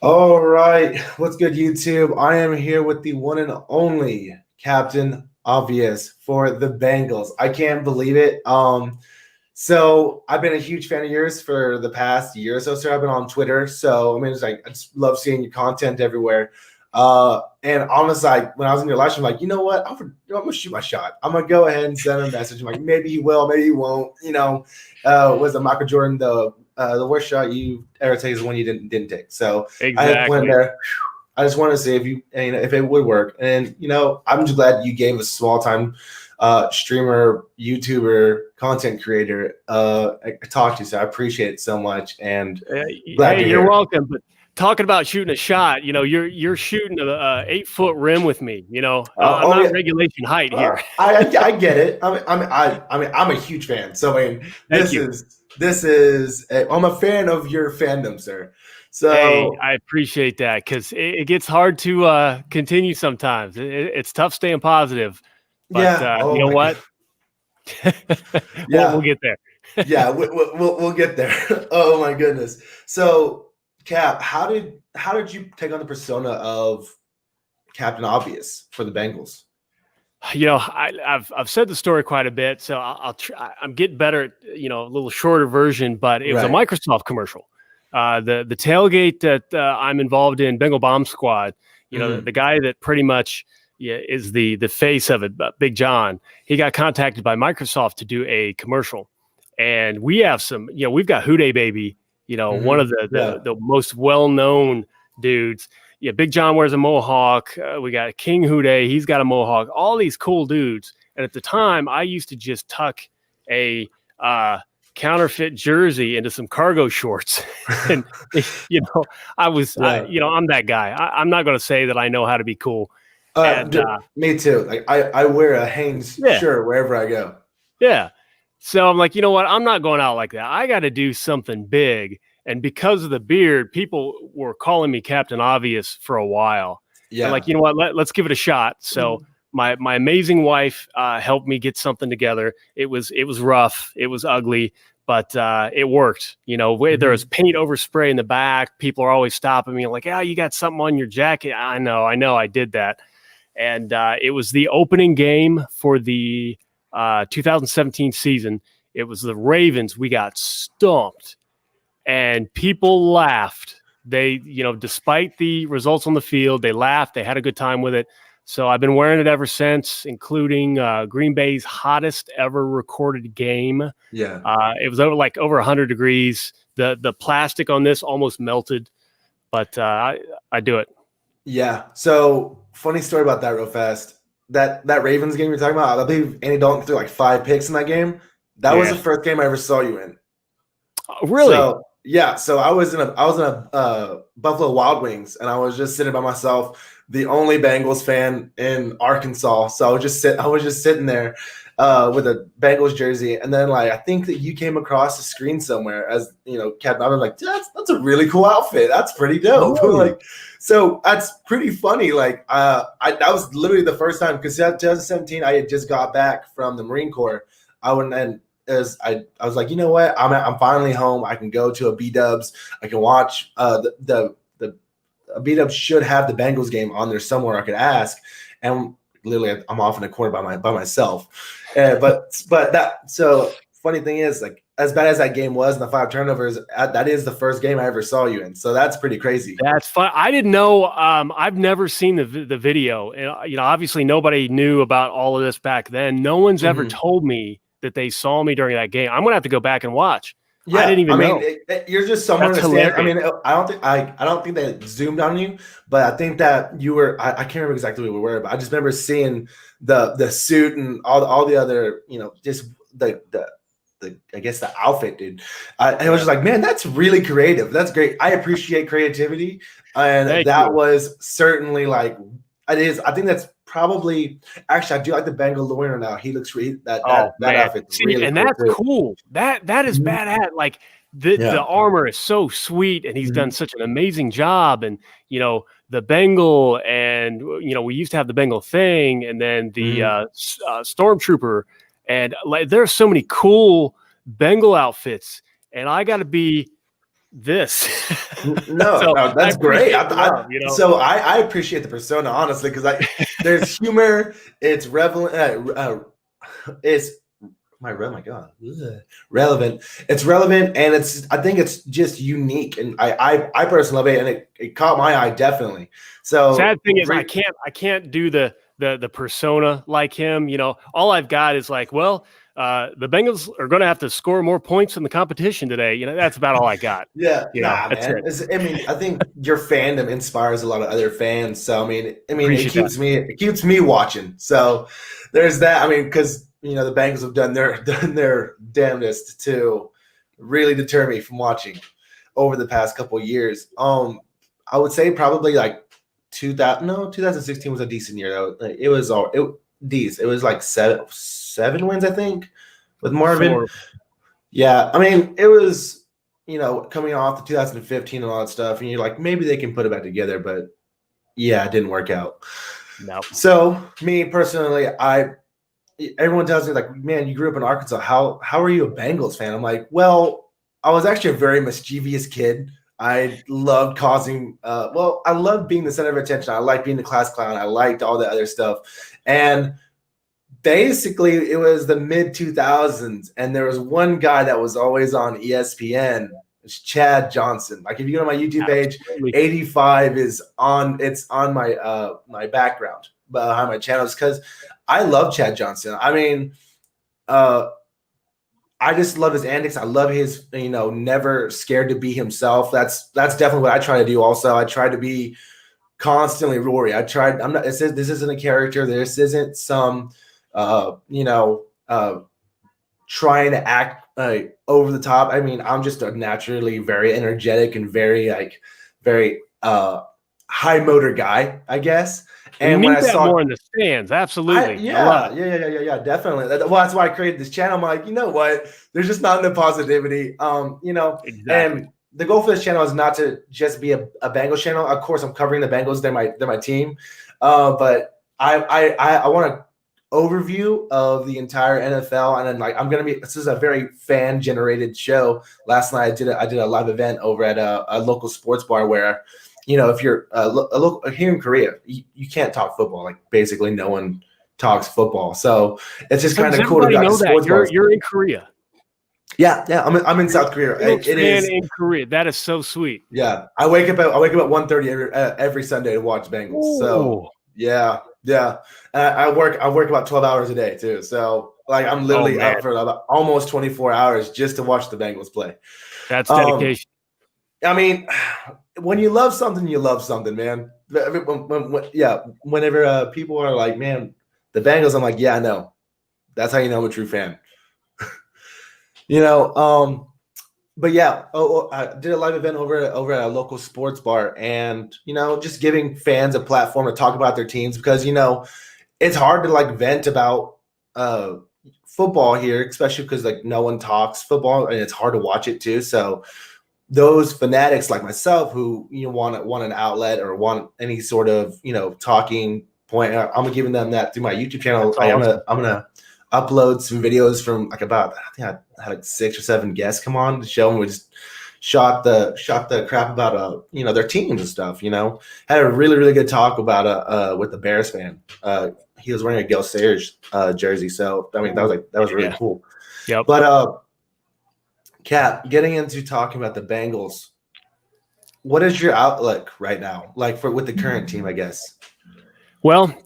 All right, what's good, YouTube? I am here with the one and only Captain Obvious for the Bengals. I can't believe it. So I've been a huge fan of yours for the past year or so, sir. I've been on Twitter, so I mean, it's like I just love seeing your content everywhere. And honestly, when I was in your live stream, I'm like, you know what? I'm gonna shoot my shot. I'm gonna go ahead and send him a message. I'm like, maybe he will, maybe he won't. Was the Michael Jordan the worst shot you ever take is the one you didn't take. So I had planned there. I just wanted to see if it would work. And I'm just glad you gave a small time streamer, YouTuber, content creator a talk to. So I appreciate it so much. And hey, you're welcome. But talking about shooting a shot, you're shooting a 8-foot rim with me. I'm not regulation height here. I get it. I'm a huge fan. So I mean, this is I'm a fan of your fandom, sir. So hey, I appreciate that because it gets hard to continue sometimes. It's tough staying positive. But you know what? We'll get there. Yeah, we'll get there. Oh my goodness. So Cap, how did you take on the persona of Captain Obvious for the Bengals? I've said the story quite a bit, so I'm getting better at a little shorter version. But it was a Microsoft commercial. The tailgate that I'm involved in, Bengal Bomb Squad. The guy that pretty much is the face of it, Big John. He got contacted by Microsoft to do a commercial, and we have some. We've got Houday Baby. One of the most well-known dudes. Yeah, Big John wears a mohawk. We got King Houday. He's got a mohawk. All these cool dudes. And at the time, I used to just tuck a counterfeit jersey into some cargo shorts. And, I was, I'm that guy. I'm not going to say that I know how to be cool. Me too. Like I wear a Hanes shirt wherever I go. Yeah. So I'm like, you know what? I'm not going out like that. I got to do something big. And because of the beard, people were calling me Captain Obvious for a while. Yeah. I'm like, you know what? Let's give it a shot. So my amazing wife helped me get something together. It was rough. It was ugly, but it worked. There was paint overspray in the back. People are always stopping me like, you got something on your jacket. I know. I did that. And it was the opening game for the 2017 season. It was the Ravens. We got stomped. And people laughed. They, despite the results on the field, they laughed. They had a good time with it. So I've been wearing it ever since, including Green Bay's hottest ever recorded game. Yeah. It was over 100 degrees. The plastic on this almost melted, but I do it. Yeah. So funny story about that real fast. That Ravens game you're talking about, I believe Andy Dalton threw 5 picks in that game. That was the first game I ever saw you in. Really? So I was in a Buffalo Wild Wings, and I was just sitting by myself, the only Bengals fan in Arkansas. So I was just sitting there with a Bengals jersey, and then I think that you came across the screen somewhere as Captain. I was like, that's a really cool outfit. That's pretty dope. So that's pretty funny. That was literally the first time because 2017 I had just got back from the Marine Corps. I was like, you know what? I'm finally home. I can go to a B-Dubs. I can watch the B-Dubs should have the Bengals game on there somewhere. I could ask, and literally I'm off in a corner by myself. So funny thing is, as bad as that game was and the 5 turnovers, that is the first game I ever saw you in. So that's pretty crazy. That's fun. I didn't know. I've never seen the video, and obviously nobody knew about all of this back then. No one's ever told me that they saw me during that game. I'm gonna have to go back and watch. Yeah, I didn't even know. You're just somewhere in the stand. I mean, I don't think they zoomed on you, but I think that you were. I can't remember exactly what we were, but I just remember seeing the suit and all the other, just the I guess the outfit, dude. And I was just like, man, that's really creative. That's great. I appreciate creativity, and that was certainly it is. I think that's probably actually I do like the Bengals now. He looks that outfit's really and that's cool. That is badass. The armor is so sweet, and he's done such an amazing job. And the Bengal, and we used to have the Bengal thing, and then the Stormtrooper, and there's so many cool Bengal outfits. And I got to be this. No, So no, I that's great. appreciate the love, you know. So I appreciate the persona, honestly, because there's humor. It's relevant. It's my God, relevant. It's relevant, and I think it's just unique, and I personally love it, and it caught my eye definitely. So sad thing is, I can't do the persona like him. You know, all I've got is like, well, the Bengals are going to have to score more points in the competition today. You know, that's about all I got. Yeah, Nah, man. I mean, I think your fandom inspires a lot of other fans. So I mean, it keeps me watching. So there's that. I mean, because the Bengals have done their damnedest to really deter me from watching over the past couple of years. I would say probably like 2016 was a decent year though. Like, it was decent. It was like seven wins, I think, with Marvin. 4. Yeah, I mean, it was coming off the 2015 and all that stuff, and you're like, maybe they can put it back together, but yeah, it didn't work out. No. So me personally, everyone tells me like, man, you grew up in Arkansas. How are you a Bengals fan? I'm like, well, I was actually a very mischievous kid. I loved causing. I loved being the center of attention. I liked being the class clown. I liked all the other stuff, and basically it was the mid 2000s, and there was one guy that was always on ESPN. It's Chad Johnson. Like if you go to my YouTube page, 85 is on. It's on my my background behind my channels because I love Chad Johnson. I mean, I just love his antics. I love his never scared to be himself. That's definitely what I try to do. Also, I try to be constantly Rory. I'm not. This isn't a character. This isn't some trying to act over the top. I mean, I'm just a naturally very energetic and very high motor guy, I guess. And when I saw more in the stands, absolutely. Yeah, definitely. Well, that's why I created this channel. I'm like, you know what? There's just not enough positivity. Exactly. And the goal for this channel is not to just be a Bengals channel. Of course, I'm covering the Bengals. They're my team. But I want to overview of the entire NFL, and then this is a very fan generated show. Last night I did a live event over at a local sports bar where if you're here in Korea, you can't talk football. Like basically no one talks football, so it's just kind of cool to know that you're in Korea. Yeah, I'm in South Korea. It is in Korea. That is so sweet. Yeah, I wake up at 1:30 every Sunday to watch Bengals. Ooh. So yeah. I work about 12 hours a day too. So like I'm literally up for about almost 24 hours just to watch the Bengals play. That's dedication. I mean, when you love something, you love something, man. Whenever people are like, man, the Bengals, I'm like, yeah, I know. That's how you know I'm a true fan. But yeah, I did a live event over at a local sports bar, and just giving fans a platform to talk about their teams because it's hard to like vent about football here, especially because like no one talks football and it's hard to watch it too. So those fanatics like myself who want an outlet or want any sort of talking point, I'm giving them that through my YouTube channel. I'm gonna upload some videos from I think I had like 6 or 7 guests come on the show, and we just shot the crap about their teams and stuff. Had a really, really good talk about with the Bears fan. He was wearing a Gale Sayers jersey, so I mean that was really cool. Yep. But Cap, getting into talking about the Bengals, what is your outlook right now, like with the current team, I guess? Well,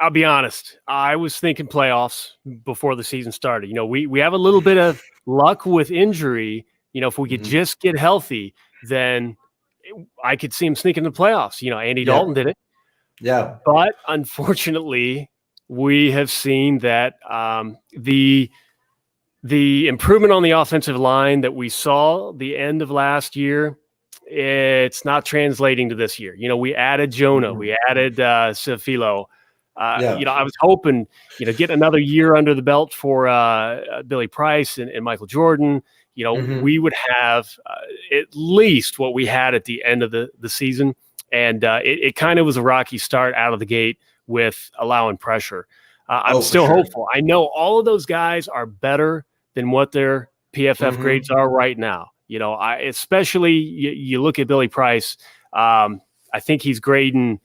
I'll be honest. I was thinking playoffs before the season started. We have a little bit of luck with injury. If we could just get healthy, then I could see him sneaking the playoffs. Andy Dalton did it. Yeah. But unfortunately, we have seen that the improvement on the offensive line that we saw the end of last year, it's not translating to this year. We added Jonah. We added Sefilo. I was hoping, get another year under the belt for Billy Price and Michael Jordan. We would have at least what we had at the end of the season. And it kind of was a rocky start out of the gate with allowing pressure. I'm still hopeful. I know all of those guys are better than what their PFF grades are right now. Especially you look at Billy Price. I think he's grading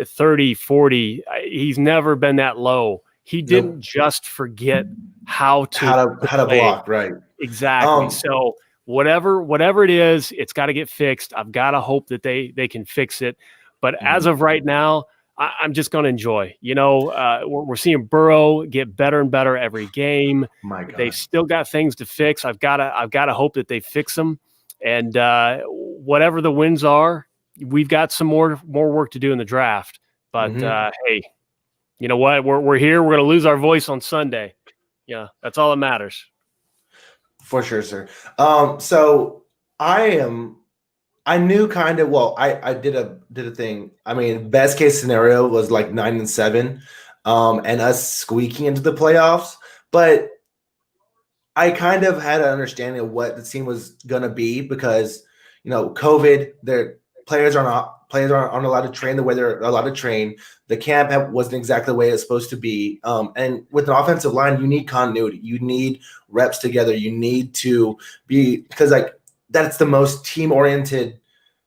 30, 40. He's never been that low. He didn't just forget how to block, right? Exactly. So whatever it is, it's got to get fixed. I've got to hope that they can fix it. But as of right now, I'm just going to enjoy. We're seeing Burrow get better and better every game. My God. They've still got things to fix. I've got to hope that they fix them. And whatever the wins are, we've got some more work to do in the draft. But hey, you know what? We're here. We're going to lose our voice on Sunday. Yeah, that's all that matters. For sure, sir. So I knew kind of, well, I did a thing. I mean, best case scenario was like 9-7, and us squeaking into the playoffs. But I kind of had an understanding of what the team was gonna be because, COVID, their players aren't allowed to train the way they're allowed to train. The camp wasn't exactly the way it's supposed to be. And with an offensive line, you need continuity. You need reps together. You need to be, because that's the most team-oriented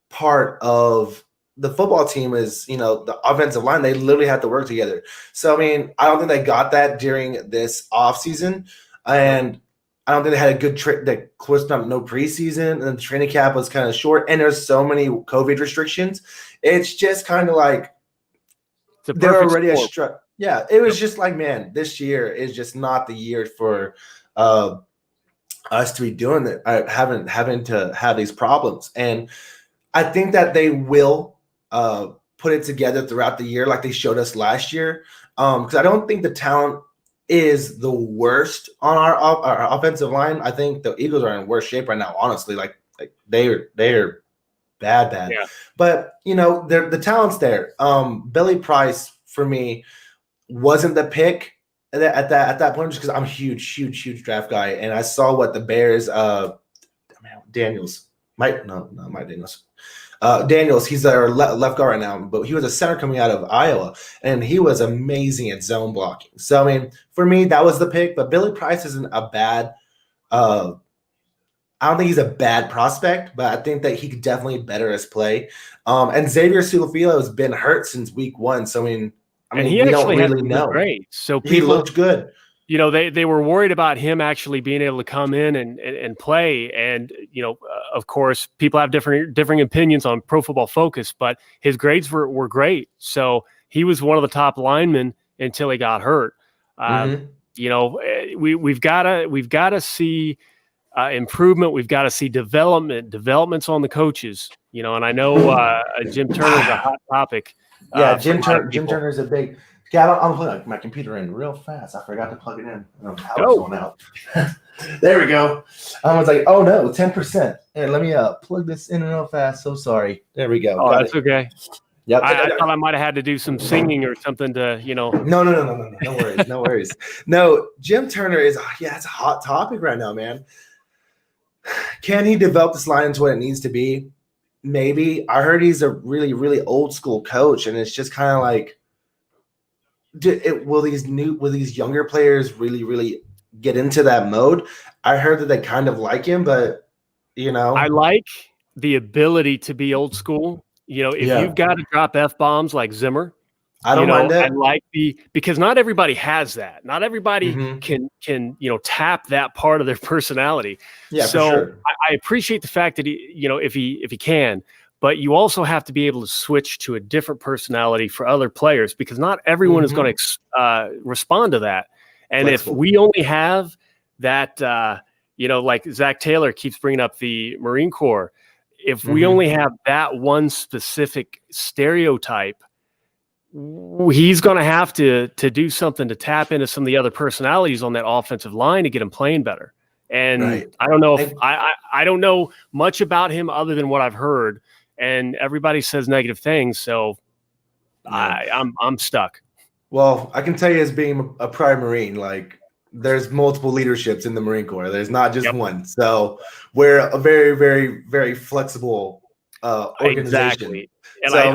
part of the football team is, the offensive line. They literally have to work together. So, I mean, I don't think they got that during this offseason. And I don't think they had a good of course, no preseason, and the training camp was kind of short, and there's so many COVID restrictions. It's just kind of like they're already Yeah, it was just like, man, this year is just not the year for us to be doing it. Having to have these problems, and I think that they will put it together throughout the year, like they showed us last year. Because I don't think the talent is the worst on our offensive line. I think the Eagles are in worse shape right now, honestly. Like they're bad. Yeah. But the talent's there. Billy Price for me wasn't the pick at that point, just because I'm a huge draft guy, and I saw what the Bears Daniels. Daniels, he's our left guard right now, but he was a center coming out of Iowa, and he was amazing at zone blocking. So, I mean, for me, that was the pick, but Billy Price isn't a bad I don't think he's a bad prospect, but I think that he could definitely better his play. And Xavier Su'a-Filo has been hurt since week 1, so I mean he we actually don't really know. Great. So he looked good. They were worried about him actually being able to come in and play. And, of course, people have differing opinions on Pro Football Focus, but his grades were great. So he was one of the top linemen until he got hurt. We've got to see improvement. We've got to see developments on the coaches, and I know Jim Turner's a hot topic. Yeah, Jim Turner's a big. Yeah, I'm putting my computer in real fast. I forgot to plug it in. Power's going out. There we go. I was like, oh no, 10%. Hey, let me plug this in real fast. So sorry. There we go. Oh, that's okay. Yep. I thought I might have had to do some singing or something to, No. No worries. No, Jim Turner is it's a hot topic right now, man. Can he develop this line into what it needs to be? Maybe. I heard he's a really, really old school coach, and it's just kind of like, will these younger players really get into that mode? I heard that they kind of like him, but I like the ability to be old school. If you've got to drop F-bombs like Zimmer, I don't mind that. I like because not everybody has that. Not everybody can tap that part of their personality. Yeah, so for sure. I appreciate the fact that if he can. But you also have to be able to switch to a different personality for other players, because not everyone is going to respond to that. And if we only have that, like Zach Taylor keeps bringing up the Marine Corps, if we only have that one specific stereotype, he's going to have to do something to tap into some of the other personalities on that offensive line to get him playing better. And I don't know if I don't know much about him other than what I've heard. And everybody says negative things, so I'm stuck. Well, I can tell you, as being a prior Marine, like there's multiple leaderships in the Marine Corps. There's not just one. So we're a very, very, very flexible organization. Exactly. And so,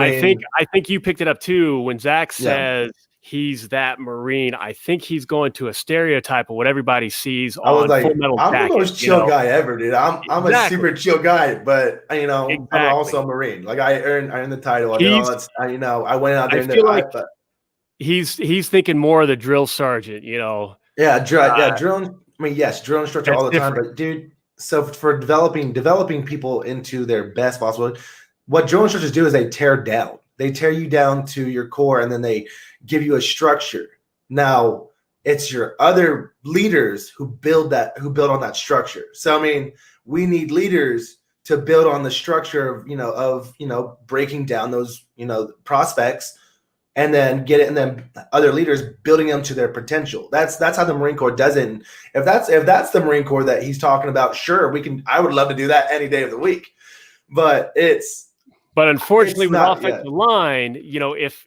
I think you picked it up too when Zach says he's that Marine. I think he's going to a stereotype of what everybody sees I was on Full like, Metal I'm Jacket. the most chill guy ever, dude. I'm a super chill guy, but I'm also a Marine. Like I earned the title. I did all that. I went out there I feel like he's thinking more of the drill sergeant. Yeah, drill. I mean, yes, drill instructor all the time, but dude. So for developing people into their best possible, what drill instructors do is they tear down. They tear you down to your core, and then they give you a structure. Now it's your other leaders who build on that structure. So I mean, we need leaders to build on the structure of breaking down those prospects, and then get it, and then other leaders building them to their potential. That's how the Marine Corps does it. And if that's the Marine Corps that he's talking about, sure, I would love to do that any day of the week. But unfortunately with offensive line, if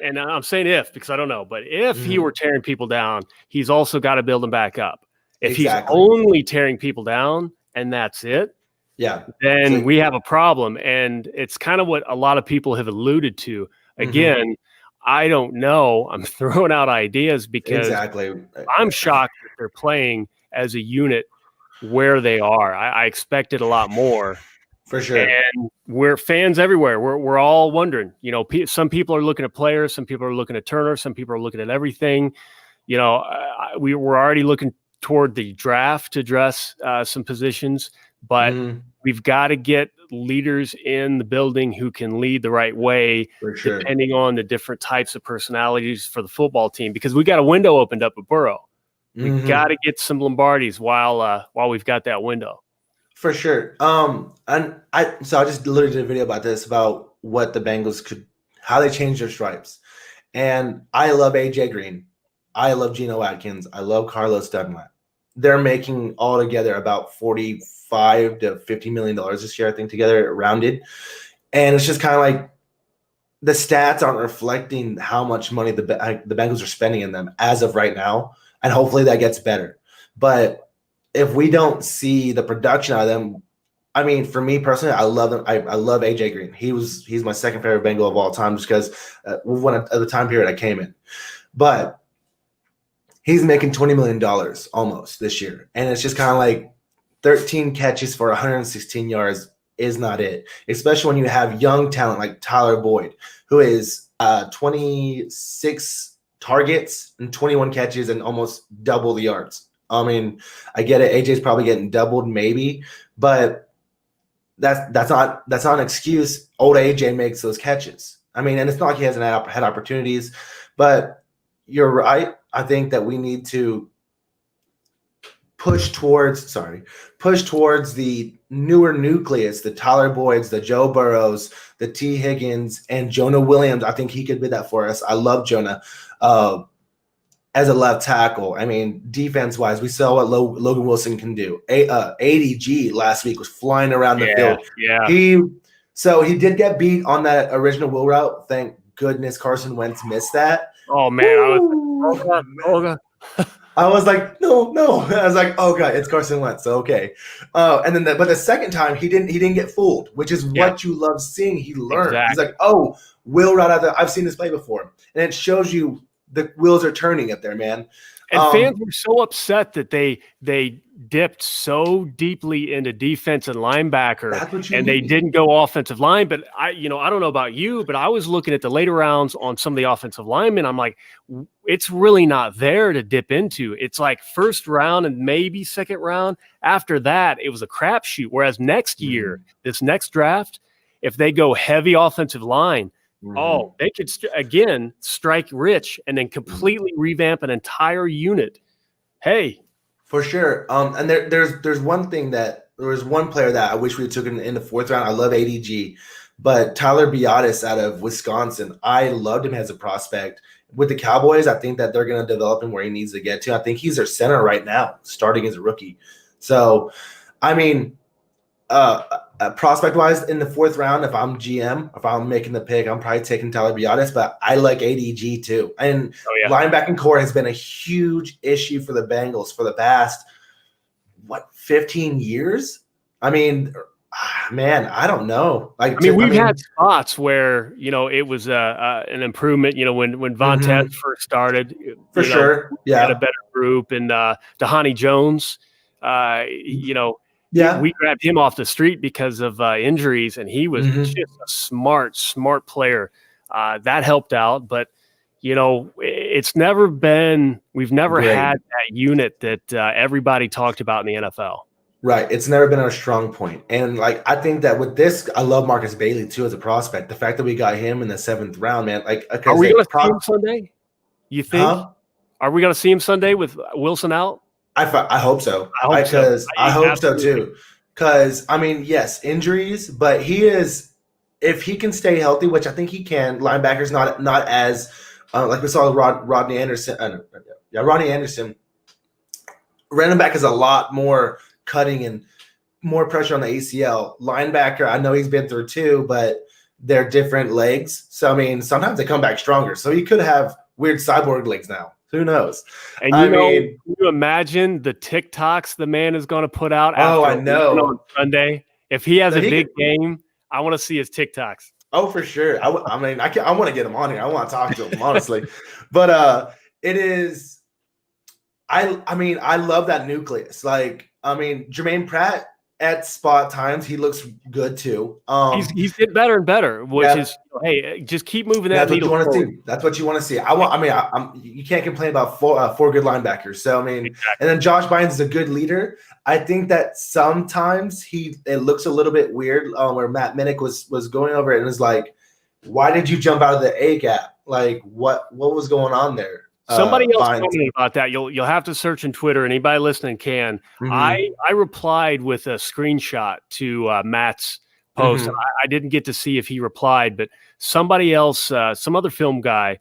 and I'm saying if because I don't know, but if he were tearing people down, he's also got to build them back up. If he's only tearing people down and that's it, then we have a problem. And it's kind of what a lot of people have alluded to. Again, I don't know. I'm throwing out ideas because I'm shocked that they're playing as a unit where they are. I expected a lot more. For sure. And we're fans everywhere. We're all wondering. Some people are looking at players. Some people are looking at Turner. Some people are looking at everything. We were already looking toward the draft to address some positions, but we've got to get leaders in the building who can lead the right way, depending on the different types of personalities for the football team, because we got a window opened up at Burrow. We got to get some Lombardis while we've got that window. For sure. And I just literally did a video about this, about what the Bengals how they changed their stripes. And I love AJ Green. I love Geno Atkins. I love Carlos Dunlap. They're making altogether about $45 to $50 million this year, I think, together rounded. And it's just kind of like the stats aren't reflecting how much money the Bengals are spending in them as of right now. And hopefully that gets better. But if we don't see the production out of them, I mean, for me personally, I love them. I love AJ Green. He's my second favorite Bengal of all time, just because one of the time period I came in. But he's making $20 million almost this year. And it's just kind of like 13 catches for 116 yards is not it, especially when you have young talent like Tyler Boyd, who is 26 targets and 21 catches and almost double the yards. I mean, I get it. AJ's probably getting doubled maybe, but that's not an excuse. Old AJ makes those catches. I mean, and it's not like he hasn't had opportunities, but you're right. I think that we need to push towards the newer nucleus, the Tyler Boyds, the Joe Burrows, the T. Higgins, and Jonah Williams. I think he could be that for us. I love Jonah as a left tackle. I mean, defense-wise, we saw what Logan Wilson can do. ADG last week was flying around the field. Yeah. He did get beat on that original wheel route. Thank goodness Carson Wentz missed that. Oh, man. I was like, no. I was like, oh god, it's Carson Wentz. So okay. And then but the second time he didn't get fooled, which is what you love seeing. He learned. Exactly. He's like, oh, wheel route I've seen this play before. And it shows you the wheels are turning up there, man. And fans were so upset that they dipped so deeply into defense and linebacker, and they didn't go offensive line. But I don't know about you, but I was looking at the later rounds on some of the offensive linemen. I'm like, it's really not there to dip into. It's like first round and maybe second round. After that, it was a crapshoot. Whereas next year, this next draft, if they go heavy offensive line, they could again strike rich and then completely revamp an entire unit. Hey, for sure. And there's one thing that there was one player that I wish we took in the fourth round. I love ADG, but Tyler Biadasz out of Wisconsin, I loved him as a prospect. With the Cowboys, I think that they're going to develop him where he needs to get to. I think he's their center right now, starting as a rookie. So, I mean, prospect-wise, in the fourth round, if I'm GM, if I'm making the pick, I'm probably taking Tyler Biadasz, but I like ADG too. And linebacking core has been a huge issue for the Bengals for the past, 15 years? I mean, Man, I don't know. I mean, we've had spots where, it was an improvement, when Vontaze first started. For sure. Yeah. Had a better group. And Dhani Jones, we grabbed him off the street because of injuries, and he was just a smart player. That helped out. But, it's never been – we've never had that unit that everybody talked about in the NFL. Right. It's never been our strong point. And I think that with this, I love Marcus Bailey too as a prospect. The fact that we got him in the 7th round, man. Are we going to see him Sunday? You think? Are we going to see him Sunday with Wilson out? I hope so. I hope so too. Because, yes, injuries, but if he can stay healthy, which I think he can, linebacker's not as, like we saw with Rodney Anderson. Rodney Anderson. Running back is a lot more cutting and more pressure on the ACL. Linebacker, I know he's been through too, but they're different legs. So, sometimes they come back stronger. So he could have weird cyborg legs now. Who knows? And can you imagine the TikToks the man is going to put out after on Sunday? If he has a big game, I want to see his TikToks. Oh, for sure. I want to get him on here. I want to talk to him, honestly. But it is – I love that nucleus. Jermaine Pratt at spot times, he looks good too. He's getting better and better, which is, hey, just keep moving that needle forward. That's what you want to see. You can't complain about four good linebackers. So exactly. And then Josh Bynes is a good leader. I think that sometimes it looks a little bit weird where Matt Minnick was going over it and was like, why did you jump out of the A gap? What was going on there? Somebody else commented about that. You'll have to search in Twitter. Anybody listening can. I replied with a screenshot to Matt's post. I didn't get to see if he replied, but somebody else, some other film guy,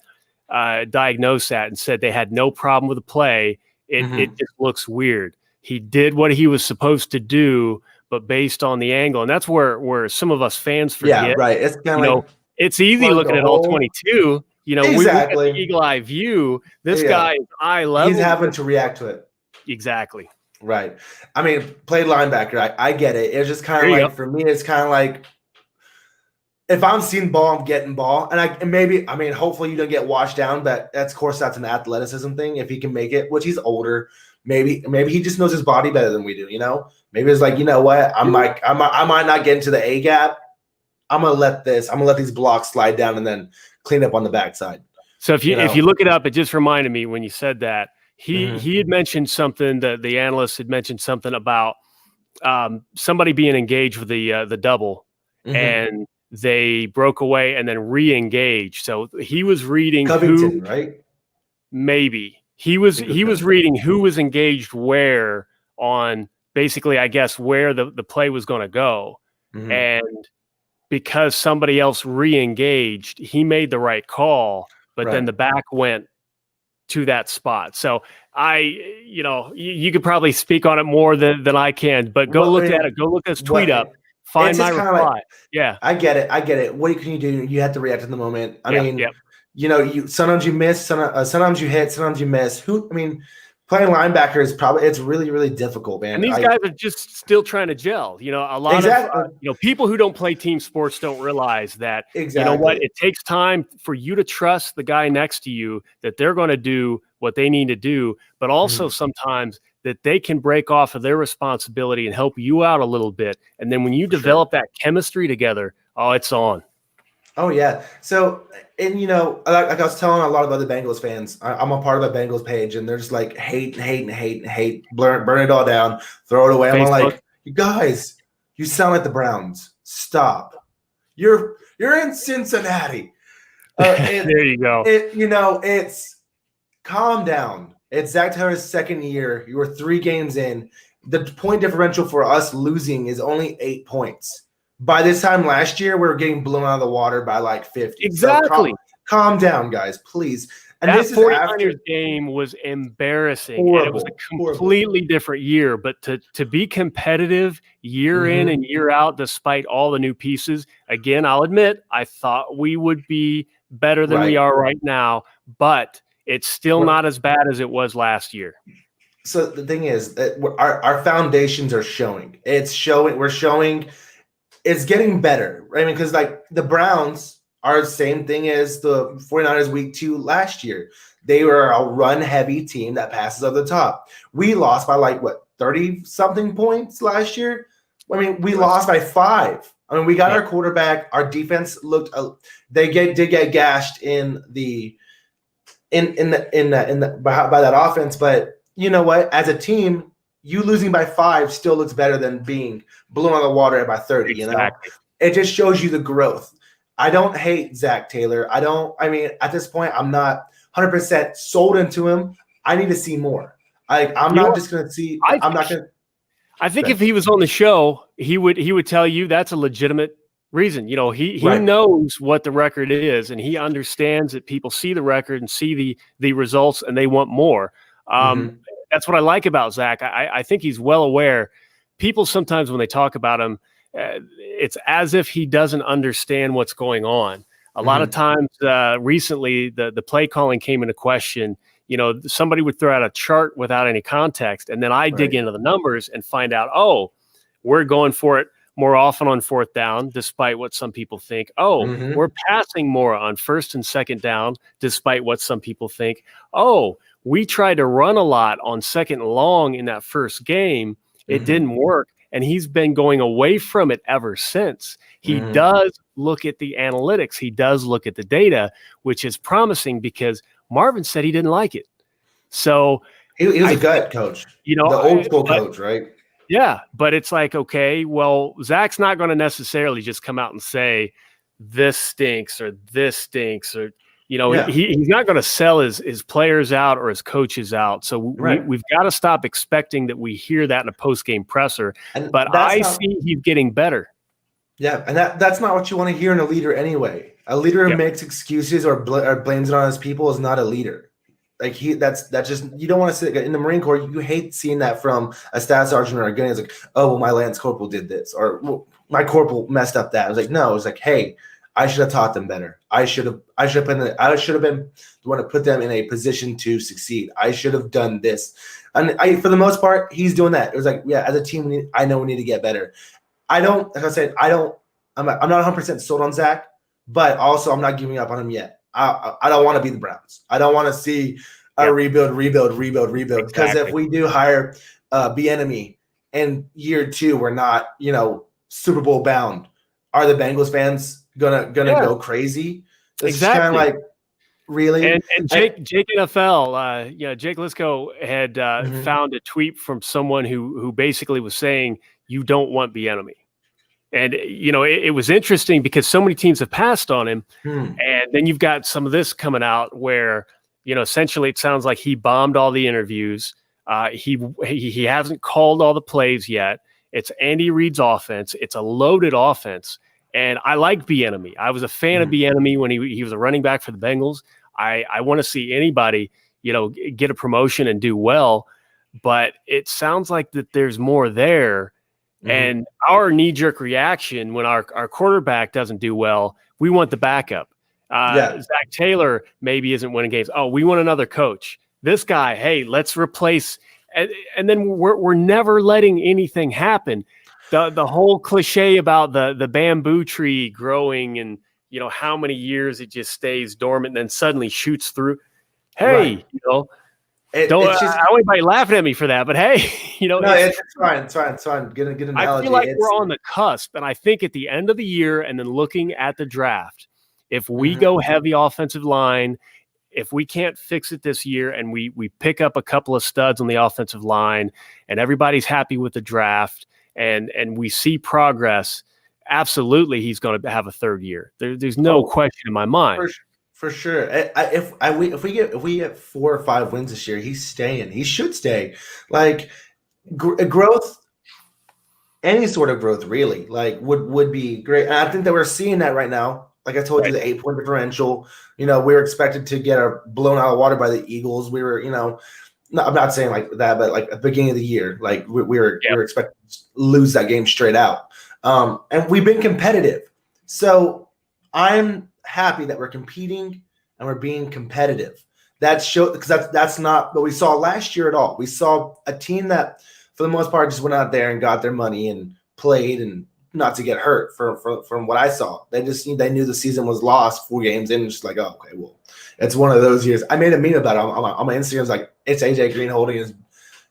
diagnosed that and said they had no problem with the play. It just looks weird. He did what he was supposed to do, but based on the angle, and that's where some of us fans forget. Yeah, right. It's kind of it's easy looking at all 22. Exactly. We got the eagle eye view. This guy is eye level. He's having to react to it. Exactly. Right. Played linebacker. I get it. It's just kind of for me, it's kind of like if I'm seeing ball, I'm getting ball. And hopefully you don't get washed down, but of course that's an athleticism thing. If he can make it, which he's older, maybe he just knows his body better than we do, Maybe it's like, you know what? I might not get into the A gap. I'm gonna let these blocks slide down and then clean up on the backside. So if you look it up, it just reminded me when you said that he had mentioned something that the analyst had mentioned something about somebody being engaged with the double and they broke away and then re-engaged. So he was reading Covington, right? Maybe he was reading who was engaged where on basically, I guess, where the play was going to go. And because somebody else re-engaged, he made the right call, but then the back went to that spot. So you could probably speak on it more than I can, but go look at it. Go look his tweet up. Find my reply. I get it. What can you do? You have to react in the moment. Sometimes you miss, sometimes you hit, sometimes you miss. Playing linebacker is it's really, really difficult, man. And these guys are just still trying to gel. A lot of people who don't play team sports don't realize that. Exactly. You know what? It takes time for you to trust the guy next to you that they're going to do what they need to do, but also sometimes that they can break off of their responsibility and help you out a little bit. And then when you develop that chemistry together, it's on. Oh, yeah. So, and, like I was telling a lot of other Bengals fans, I'm a part of a Bengals page, and they're just like hate, burn it all down, throw it away. I'm like, you guys, you sound like the Browns. Stop. You're in Cincinnati. There you go. It's calm down. It's Zach Taylor's second year. You were 3 games in. The point differential for us losing is only 8 points. By this time last year, we were getting blown out of the water by like 50. Exactly. So calm down, guys, please. And that 49ers game was embarrassing. And it was a completely different year. But to be competitive year in and year out, despite all the new pieces, again, I'll admit, I thought we would be better than we are right now. But it's still not as bad as it was last year. So the thing is that our foundations are showing. We're showing it's getting better. I mean, because like the Browns are the same thing as the 49ers week 2 last year. They were a run-heavy team that passes over the top. We lost by like, what, 30-something points last year? I mean, we lost by 5. I mean, we got our quarterback. Our defense looked they did get gashed in the by that offense, but you know what? As a team, you losing by 5 still looks better than being blown out of the water by 30. Exactly. You know, it just shows you the growth. I don't hate Zach Taylor. I mean, at this point, I'm not 100% sold into him. I need to see more. I'm not just going to see. I'm not going to. I think if he was on the show, he would tell you that's a legitimate reason. You know, he knows what the record is, and he understands that people see the record and see the results, and they want more. That's what I like about Zach. I think he's well aware. People sometimes when they talk about him, it's as if he doesn't understand what's going on. A lot of times recently, the play calling came into question. You know, somebody would throw out a chart without any context, and then I dig into the numbers and find out, oh, we're going for it more often on 4th down, despite what some people think. Oh, we're passing more on 1st and 2nd down, despite what some people think. Oh, we tried to run a lot on 2nd and long in that first game. It didn't work. And he's been going away from it ever since. He does look at the analytics. He does look at the data, which is promising because Marvin said he didn't like it. So he was a gut coach, you know, the old school coach, right? Yeah, but it's like, okay, well, Zach's not going to necessarily just come out and say this stinks or, you know, he's not going to sell his players out or his coaches out. So we've got to stop expecting that we hear that in a post-game presser. But I see he's getting better. Yeah, and that's not what you want to hear in a leader anyway. A leader who makes excuses or blames it on his people is not a leader. Like that's just, you don't want to sit in the Marine Corps. You hate seeing that from a staff sergeant or a gunny. It's like, oh, well, my lance corporal did this, or well, my corporal messed up that. I was like, no, it was like, hey, I should have taught them better. I should have been the one to put them in a position to succeed. I should have done this, and for the most part, he's doing that. It was like, yeah, as a team, I know we need to get better. Like I said, I'm not 100% sold on Zach, but also I'm not giving up on him yet. I don't want to be the Browns. I don't want to see a rebuild. Exactly. Because if we do hire Bieniemy in year 2, we're not, you know, Super Bowl bound. Are the Bengals fans gonna go crazy? It's kind of like, really. And Jake NFL, Jake Lisco had found a tweet from someone who basically was saying you don't want Bieniemy. And, you know, it was interesting because so many teams have passed on him. And then you've got some of this coming out where, you know, essentially it sounds like he bombed all the interviews. He hasn't called all the plays yet. It's Andy Reid's offense. It's a loaded offense. And I like Bieniemy. I was a fan of Bieniemy when he was a running back for the Bengals. I want to see anybody, you know, get a promotion and do well. But it sounds like that there's more there. And our knee-jerk reaction when our quarterback doesn't do well, we want the backup. Zach Taylor maybe isn't winning games. Oh, we want another coach. This guy, hey, let's replace. And then we're never letting anything happen. The whole cliche about the bamboo tree growing and, you know, how many years it just stays dormant and then suddenly shoots through. Hey, you know. I don't want anybody laughing at me for that, but hey, you know, it's fine. Get an analogy. I feel like we're on the cusp, and I think at the end of the year, and then looking at the draft, if we go heavy offensive line, if we can't fix it this year, and we pick up a couple of studs on the offensive line, and everybody's happy with the draft, and we see progress, absolutely, he's going to have a 3rd year. There's no question in my mind. For sure. If we get 4 or 5 wins this year, he's staying. He should stay. Like growth, any sort of growth, really, like would be great. And I think that we're seeing that right now. Like I told you, the 8-point differential. You know, we were expected to get blown out of water by the Eagles. We were, you know, I'm not saying like that, but like at the beginning of the year, like we were expected to lose that game straight out. And we've been competitive. So I'm happy that we're competing and we're being competitive. Because that's not what we saw last year at all. We saw a team that, for the most part, just went out there and got their money and played and not to get hurt. From what I saw, they knew the season was lost 4 games in, just like, oh, okay, well, it's one of those years. I made a meme about it on my Instagram. It's like, it's AJ Green holding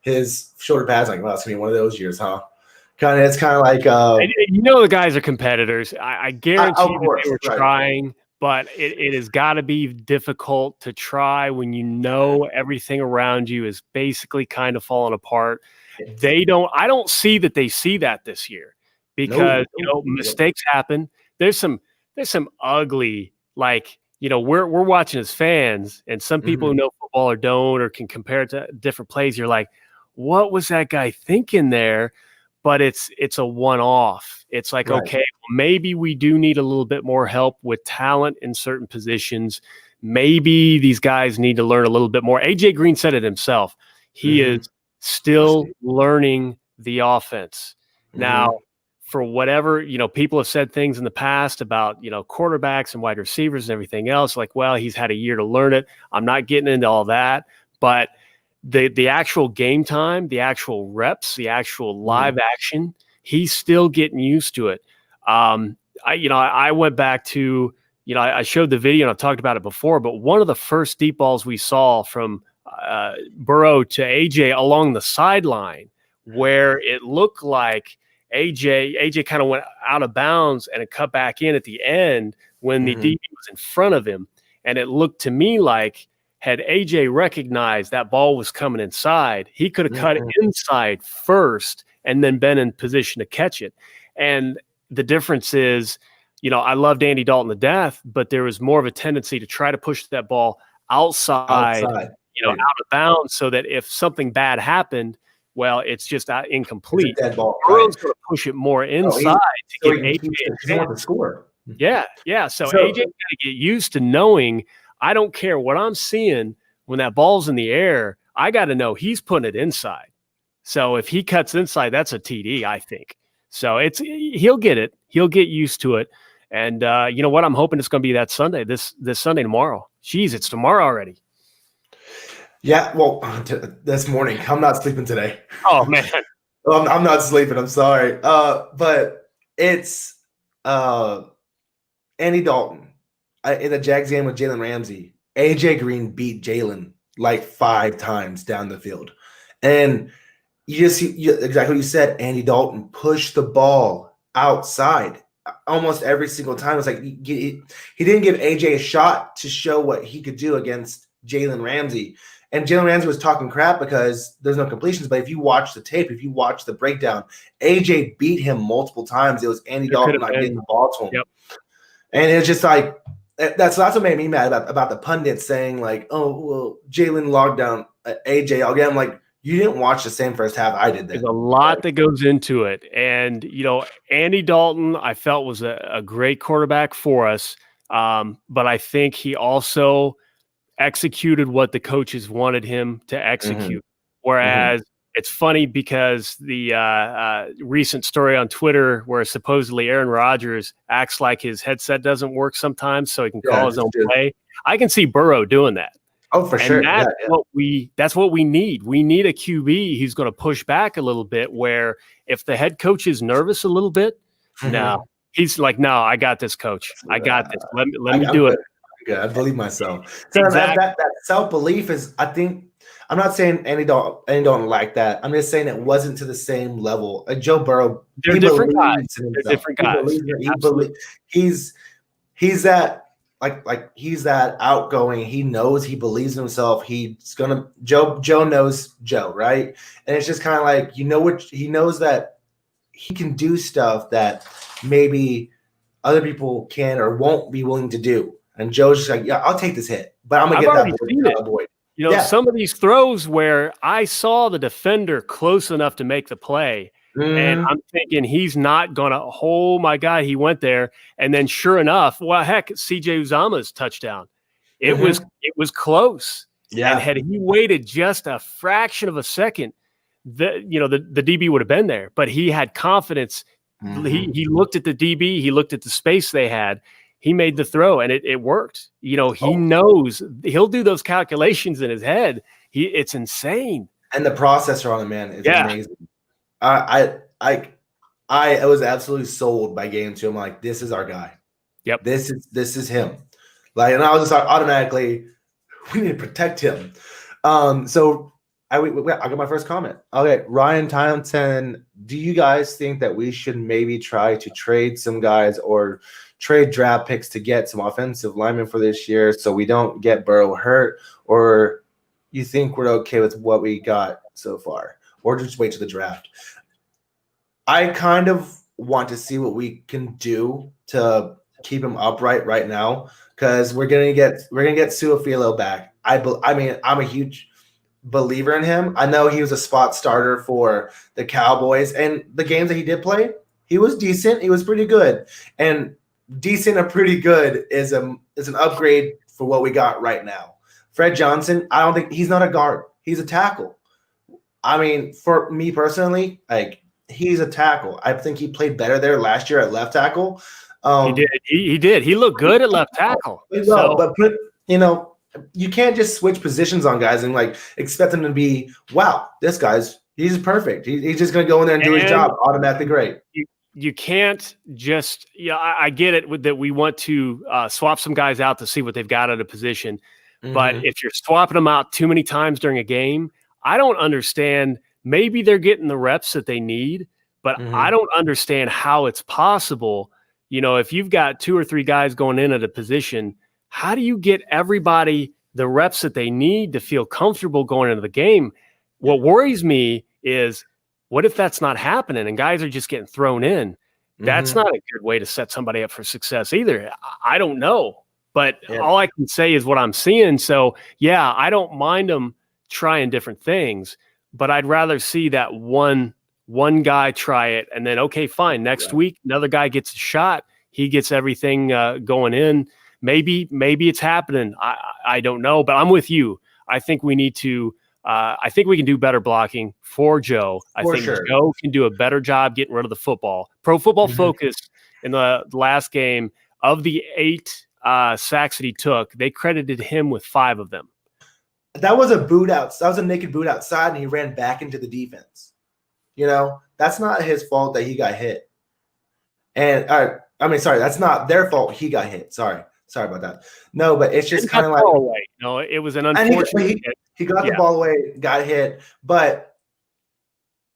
his shoulder pads. Like, well, it's gonna be one of those years, huh? It's kind of like the guys are competitors. I guarantee course, they were trying, but it has got to be difficult to try when you know everything around you is basically kind of falling apart. I don't see that they see that this year because mistakes happen. There's some ugly, like, we're watching as fans, and some people who know football or don't or can compare it to different plays. You're like, what was that guy thinking there? But it's a one-off. It's like, okay, well, maybe we do need a little bit more help with talent in certain positions. Maybe these guys need to learn a little bit more. AJ Green said it himself. He is still learning the offense. Now, for whatever, people have said things in the past about, quarterbacks and wide receivers and everything else, like, well, he's had a year to learn it. I'm not getting into all that, but the actual game time, the actual reps, the actual live action, he's still getting used to it. I went back to, I showed the video and I've talked about it before, but one of the first deep balls we saw from Burrow to AJ along the sideline, where it looked like AJ kind of went out of bounds and it cut back in at the end when the DB was in front of him. And it looked to me like, had AJ recognized that ball was coming inside, he could have cut inside first and then been in position to catch it. And the difference is, I loved Andy Dalton to death, but there was more of a tendency to try to push that ball outside. Out of bounds, so that if something bad happened, well, it's just incomplete. Burrow's going to push it more inside to get AJ to score. Yeah. So AJ got to get used to knowing, I don't care what I'm seeing when that ball's in the air. I got to know he's putting it inside. So if he cuts inside, that's a TD, I think. So he'll get it. He'll get used to it. And you know what? I'm hoping it's going to be that Sunday, this Sunday tomorrow. Jeez, it's tomorrow already. Yeah, well, this morning. I'm not sleeping today. Oh, man. I'm not sleeping. I'm sorry. But it's Andy Dalton. In the Jags game with Jalen Ramsey, AJ Green beat Jalen like 5 times down the field. And exactly what you said, Andy Dalton pushed the ball outside almost every single time. It's like he didn't give AJ a shot to show what he could do against Jalen Ramsey. And Jalen Ramsey was talking crap because there's no completions. But if you watch the tape, if you watch the breakdown, AJ beat him multiple times. It was Andy Dalton not getting the ball to him. Yep. And it's just like, that's what made me mad about the pundits saying, like, oh, well, Jalen logged down AJ. Again, I'm like, you didn't watch the same first half I did. There's a lot that goes into it. And, Andy Dalton, I felt, was a great quarterback for us. But I think he also executed what the coaches wanted him to execute. Whereas it's funny because the recent story on Twitter where supposedly Aaron Rodgers acts like his headset doesn't work sometimes so he can call his own play. I can see Burrow doing that. Oh, for sure. That's what we need. We need a QB who's going to push back a little bit, where if the head coach is nervous a little bit, no, he's like, no, I got this, coach. I got this. Let me do it. Good. I believe myself. So that self-belief is, I think, I'm not saying Andy Dalton like that. I'm just saying it wasn't to the same level. Joe Burrow, they're different guys. They're different guys. He's that he's that outgoing. He knows, he believes in himself. Joe knows Joe, right? And it's just kind of like, he knows that he can do stuff that maybe other people can or won't be willing to do. And Joe's just like, yeah, I'll take this hit, but I'm gonna get that void. Some of these throws where I saw the defender close enough to make the play, and I'm thinking he's not going to, oh my God, he went there. And then sure enough, well, heck, CJ Uzama's touchdown. It was close. Yeah. And had he waited just a fraction of a second, the DB would have been there, but he had confidence. He looked at the DB, he looked at the space they had. He made the throw, and it worked. He knows he'll do those calculations in his head. It's insane. And the processor on the man is amazing. I I was absolutely sold by game 2. I'm like, this is our guy. Yep. This is him. Like, and I was just like, automatically, we need to protect him. So I got my first comment. Okay, Ryan Townsend, do you guys think that we should maybe try to trade some guys or trade draft picks to get some offensive linemen for this year so we don't get Burrow hurt? Or you think we're okay with what we got so far? Or just wait to the draft? I kind of want to see what we can do to keep him upright right now because we're gonna get Suafilo back. I mean, I'm a huge believer in him. I know he was a spot starter for the Cowboys, and the games that he did play, he was decent. He was pretty good, and decent and pretty good is an upgrade for what we got right now. Fred Johnson, I don't think he's not a guard. He's a tackle. I mean, for me personally, like he's a tackle. I think he played better there last year at left tackle. He did. He did. He looked good at left tackle. Well, but you can't just switch positions on guys and like expect them to be, wow, he's perfect. He's just going to go in there and do his job automatically great. You can't just, I get it that we want to swap some guys out to see what they've got at a position. Mm-hmm. But if you're swapping them out too many times during a game, I don't understand. Maybe they're getting the reps that they need, but I don't understand how it's possible. If you've got 2 or 3 guys going in at a position, how do you get everybody the reps that they need to feel comfortable going into the game? What worries me is, what if that's not happening and guys are just getting thrown in? That's not a good way to set somebody up for success either. I don't know, but all I can say is what I'm seeing. So yeah, I don't mind them trying different things, but I'd rather see that one guy try it and then, okay, fine. Next week, another guy gets a shot. He gets everything going in. Maybe it's happening. I don't know, but I'm with you. I think we need to. I think we can do better blocking for Joe. I think Joe can do a better job getting rid of the football. Pro Football Focus in the last game, of the 8 sacks that he took, they credited him with 5 of them. That was a boot out. That was a naked boot outside, and he ran back into the defense. That's not his fault that he got hit. And that's not their fault. He got hit. Sorry about that. No, but it's just kind of like, no, it was an unfortunate. He got the ball away, got hit, but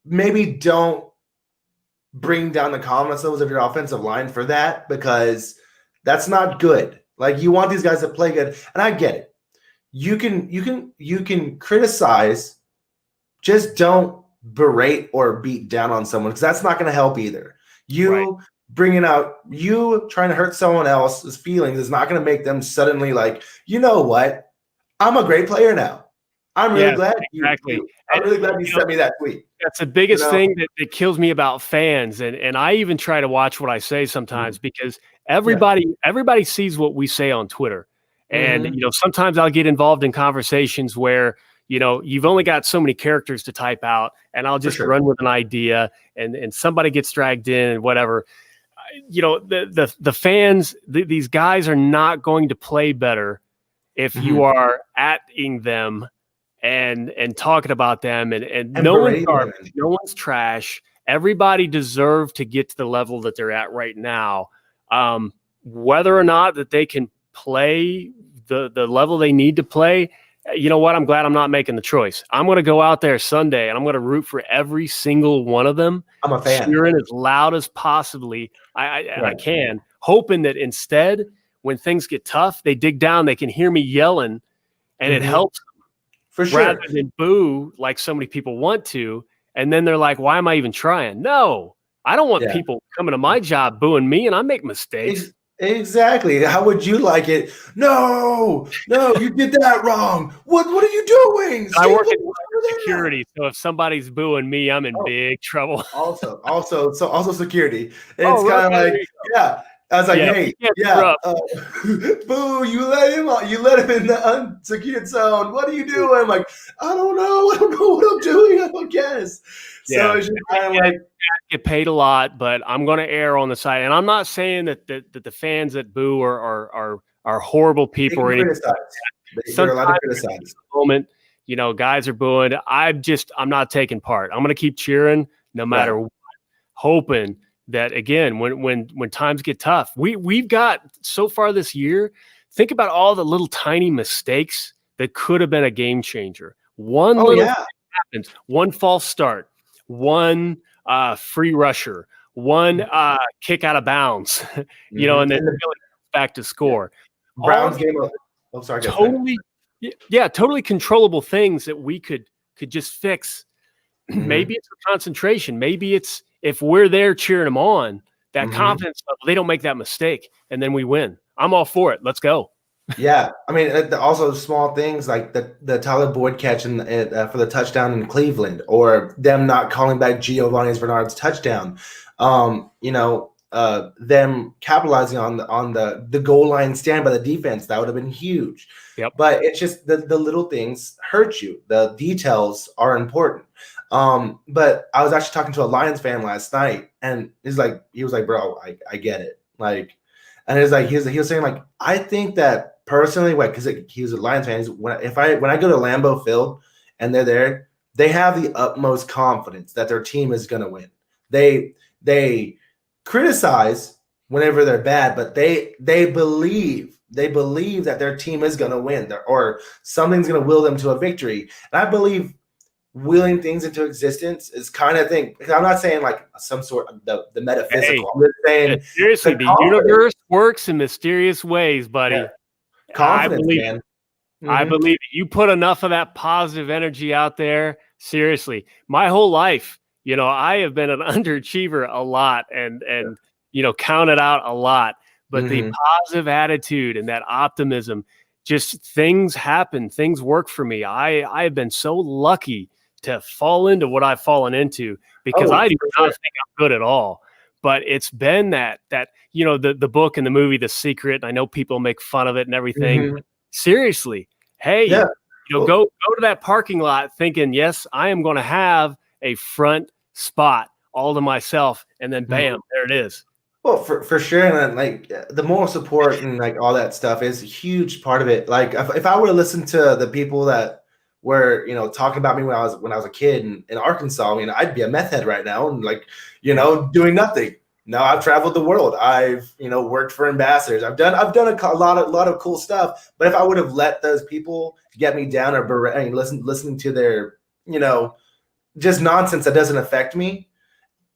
maybe don't bring down the confidence levels of your offensive line for that, because that's not good. Like, you want these guys to play good, and I get it. You can criticize, just don't berate or beat down on someone, because that's not going to help either. Bringing out, you trying to hurt someone else's feelings is not going to make them suddenly like, you know what? I'm a great player now. I'm really glad. I'm really glad you sent me that tweet. That's the biggest thing that kills me about fans. And I even try to watch what I say sometimes, because everybody sees what we say on Twitter. And, sometimes I'll get involved in conversations where, you've only got so many characters to type out, and I'll just run with an idea, and somebody gets dragged in and whatever. The fans, these guys are not going to play better if you are atting them and talking about them, and no one's garbage, no one's trash. Everybody deserves to get to the level that they're at right now. Whether or not that they can play the level they need to play, you know what? I'm glad I'm not making the choice. I'm going to go out there Sunday and I'm going to root for every single one of them. I'm a fan. Cheering as loud as possibly I can, hoping that instead, when things get tough, they dig down, they can hear me yelling, and it helps them. For sure. Rather than boo like so many people want to, and then they're like, why am I even trying? No, I don't want people coming to my job booing me, and I make mistakes. Exactly. How would you like it? No, you did that wrong. What are you doing? I work in security, so if somebody's booing me, I'm in big trouble. Also security. It's kind of like, I was like, boo, you let him in the unsecured zone. What are you doing? I'm like, I don't know what I'm doing, I don't guess. So it's just kind of like, get paid a lot, but I'm going to err on the side. And I'm not saying that the fans that boo are horrible people or anything. They're allowed to criticize. Moment, guys are booing. I'm not taking part. I'm going to keep cheering no matter what. hoping that, again, when times get tough, we've got so far this year, think about all the little tiny mistakes that could have been a game changer. One little thing happens, one false start, one free rusher, one kick out of bounds, you know, and then back to score. Browns game. I'm sorry. Totally, totally controllable things that we could just fix. Maybe it's the concentration. Maybe it's if we're there cheering them on, that confidence level, they don't make that mistake, and then we win. I'm all for it. Let's go. Yeah, I mean, also small things like the Tyler Boyd catch for the touchdown in Cleveland, or them not calling back Giovanni Bernard's touchdown. You know, them capitalizing on the goal line stand by the defense, that would have been huge. Yep. But it's just the little things hurt you. The details are important. But I was actually talking to a Lions fan last night, and he was like, bro, I get it. Like, and it's like he was saying, like, I think that personally, because he was a Lions fan, when I go to Lambeau Field and they're there, they have the utmost confidence that their team is going to win. They criticize whenever they're bad, but they believe that their team is going to win, or something's going to will them to a victory. And I believe willing things into existence is kind of thing. I'm not saying like some sort of the metaphysical. I'm just saying seriously, the universe works in mysterious ways, buddy. Yeah. Confidence, man. I believe you put enough of that positive energy out there. Seriously, my whole life, you know, I have been an underachiever a lot, and you know, counted out a lot. But the positive attitude and that optimism, just things happen, things work for me. I have been so lucky to fall into what I've fallen into, because I do not think I'm good at all. But it's been that you know, the book and the movie The Secret, and I know people make fun of it and everything. But seriously, hey, you know, go to that parking lot thinking, yes, I am going to have a front spot all to myself, and then bam, there it is. Well, for sure, and like the moral support and like all that stuff is a huge part of it. Like if I were to listen to the people that were, you know, talking about me when I was a kid in Arkansas, I mean, I'd be a meth head right now and, like, you know, doing nothing. No, I've traveled the world. I've, you know, worked for ambassadors. I've done a lot of cool stuff. But if I would have let those people get me down or listening to their, you know, just nonsense that doesn't affect me,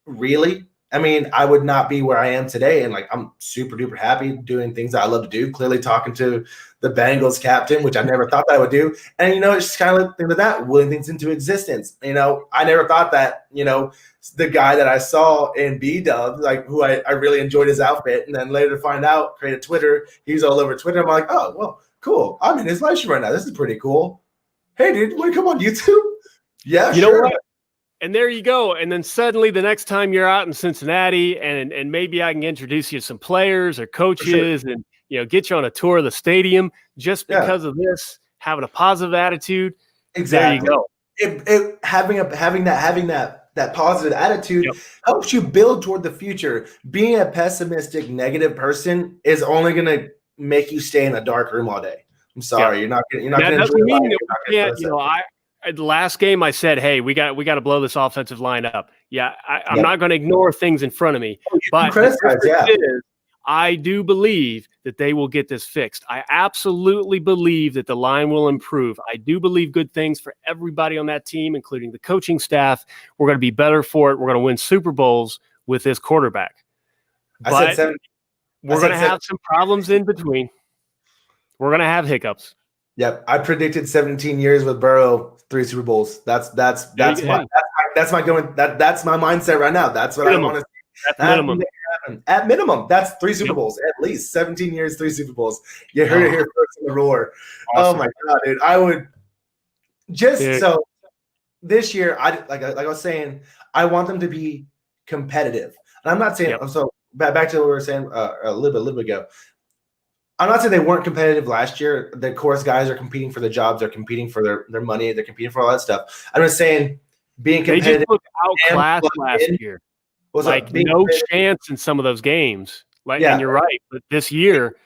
really, I mean, I would not be where I am today. And like, I'm super duper happy doing things that I love to do. Clearly talking to the Bengals captain, which I never thought that I would do. And, you know, it's just kind of like think of that, willing things into existence. You know, I never thought that, you know, the guy that I saw in B-Dub, like who I really enjoyed his outfit. And then later to find out, created Twitter. He's all over Twitter. I'm like, oh, well, cool. I'm in his live stream right now. This is pretty cool. Hey, dude, want to come on YouTube? Yeah, you sure. know what? And there you go. And then suddenly the next time you're out in Cincinnati, and maybe I can introduce you to some players or coaches, and, you know, get you on a tour of the stadium just because of this, having a positive attitude. Exactly. There you go. Having that positive attitude helps you build toward the future. Being a pessimistic, negative person is only going to make you stay in a dark room all day. I'm sorry, you're not going to enjoy life. You know, the last game I said, hey, we got to blow this offensive line up. Yeah, I'm not going to ignore things in front of me. But I do believe that they will get this fixed. I absolutely believe that the line will improve. I do believe good things for everybody on that team, including the coaching staff. We're going to be better for it. We're going to win Super Bowls with this quarterback. But we're going to have some problems in between. We're going to have hiccups. Yep, I predicted 17 years with Burrow, 3 Super Bowls. That's my mindset right now. That's what I want to see. That's minimum. At minimum, that's 3 Super Bowls at least. 17 years, 3 Super Bowls. You heard it here first in the roar. Awesome. Oh my God, dude! I would so this year. Like I was saying, I want them to be competitive. And I'm not saying so. Back to what we were saying a little bit ago. I'm not saying they weren't competitive last year. The course guys are competing for the jobs. They're competing for their money. They're competing for all that stuff. I'm just saying being competitive. They just looked outclassed last year. Like no chance in some of those games. And you're right. But this year,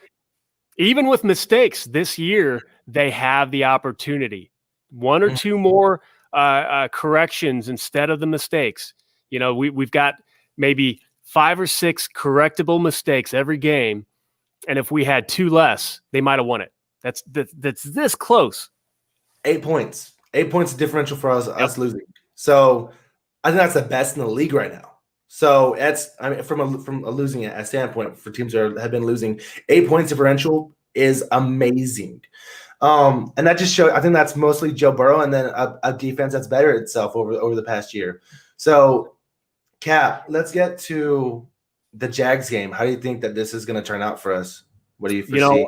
even with mistakes, this year they have the opportunity. 1 or 2 more corrections instead of the mistakes. You know, we've got maybe 5 or 6 correctable mistakes every game. And if we had 2 less, they might have won it. That's this close. 8 points. 8 points differential for us losing. So I think that's the best in the league right now. So from a losing standpoint for teams that have been losing, 8 points differential is amazing. And that just shows. I think that's mostly Joe Burrow and then a defense that's bettered itself over the past year. So, Cap, let's get to the Jags game. How do you think that this is going to turn out for us? What do you foresee?